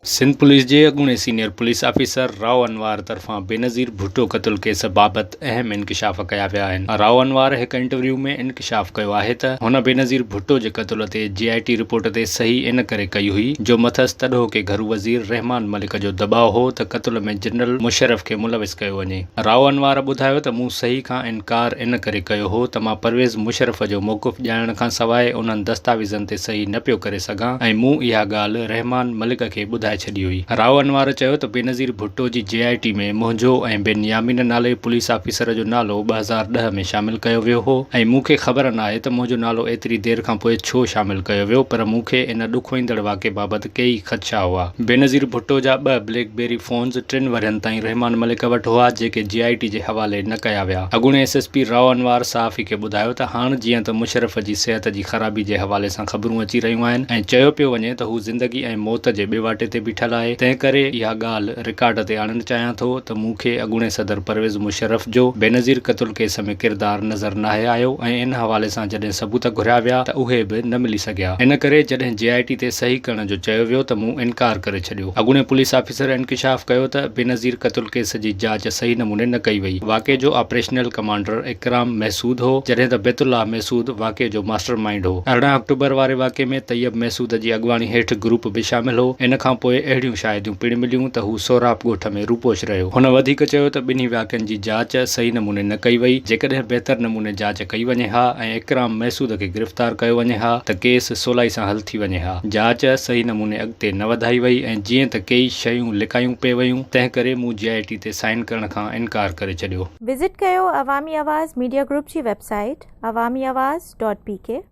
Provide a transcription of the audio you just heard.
Sindh police के अॻूणे senior police officer Rao अनवार तरफ़ां बेनज़ीर भुट्टो क़त्ल केस बाबत अहम इंकशाफ कया विया आहिनि। राव अनवार एक इंटरव्यू में इंकशाफ कयो आहे त हुन बेनज़ीर भुट्टो के क़त्ल ते GIT रिपोर्ट ते सही इन करे कई हुई जो मथस तॾो के घर वज़ीर रहमान मलिक जो दबाव हो त क़त्ल में जनरल मुशर्रफ के मुलविस कयो वञे। राव अनवार ॿुधायो त मूं सही खां इनकार इन करे कयो हो त मां परवेज़ मुशर्रफ जो मौक़ुफ़ ॼाणण खां सवाइ उन्हनि दस्तावेज़नि ते सही न पियो करे सघां ऐं मूं इहा ॻाल्हि रहमान मलिक खे ॿुधाए छॾी हुई। राव अनवार चयो त बेनज़ीर भुट्टो जी GIT में मुंहिंजो ऐं बिन यामीन नाले पुलिस ऑफिसर जो नालो 2010 में शामिल कयो वियो हो ऐं मूंखे ख़बर न आहे त मुंहिंजो नालो एतिरी देर खां पोइ छो शामिल कयो वियो, पर मूंखे इन ॾुखोईंदड़ वाक़े बाबति कई ख़दशा हुआ। बेनज़ीर भुट्टो जा 2 ब्लैकबेरी फ़ोन्स 3 वरियनि ताईं रहमान मलिक वटि हुआ जेके GIT जे हवाले न कया विया। अॻूणे SSP राव अनवार सहाफ़ी खे ॿुधायो त हाणे जीअं त मुशर्रफ जी सिहत जी ख़राबी जे हवाले सां ख़बरूं अची रहियूं आहिनि ऐं चयो पियो वञे त हू ज़िंदगी ऐं मौत जे ॿिए ते बीठल आहे, तंहिं करे इहा ॻाल्हि रिकॉर्ड ते आणणु चाहियां थो त मूंखे अॻूणे सदर परवेज़ मुशर्रफ जो बेनज़ीर क़त्ल केस में किरदारु नज़र नाहे आयो ऐं इन हवाले सां जॾहिं सबूत घुरिया विया त उहे बि न मिली सघिया। इन करे जॾहिं GIT ते सही करण जो चयो वियो त मूं इनकार करे छॾियो। अॻूणे पुलिस ऑफिसर इंकशाफ कयो त बेनज़ीर क़त्ल केस जी जांच सही नमूने न कई वई। वाक़े जो ऑपरेशनल कमांडर इकराम महसूद हो जॾहिं त बैतुल्लाह महसूद वाक़े जो मास्टरमाइंड हो। 18 अक्टूबर वारे वाक़े में तैयब महसूद जी अॻवानी हेठि ग्रुप बि शामिल हो। इन खां पोइ अहिड़ियूं शाहिदियूं पिण मिलियूं त हू सोराब ॻोठ में रूपोश रहियो। हुन वधीक चयो त ॿिन्ही वाक़िअनि जी जांच सही नमूने न कई वई। जेकॾहिं बहितर नमूने जांच कई वञे हा ऐं इकराम महसूद खे गिरफ़्तार कयो वञे हा त केस सवलाई सां हल थी वञे हा। जांच सही नमूने अॻिते न वधाई वई ऐं जीअं त कई शयूं लिकायूं पे वयूं, तंहिं करे मूं GIT ते साइन करण खां इनकार करे छॾियो। विज़िट कयो अवामी आवाज़ मीडिया ग्रुप जी वेबसाइट awamiawaz.pk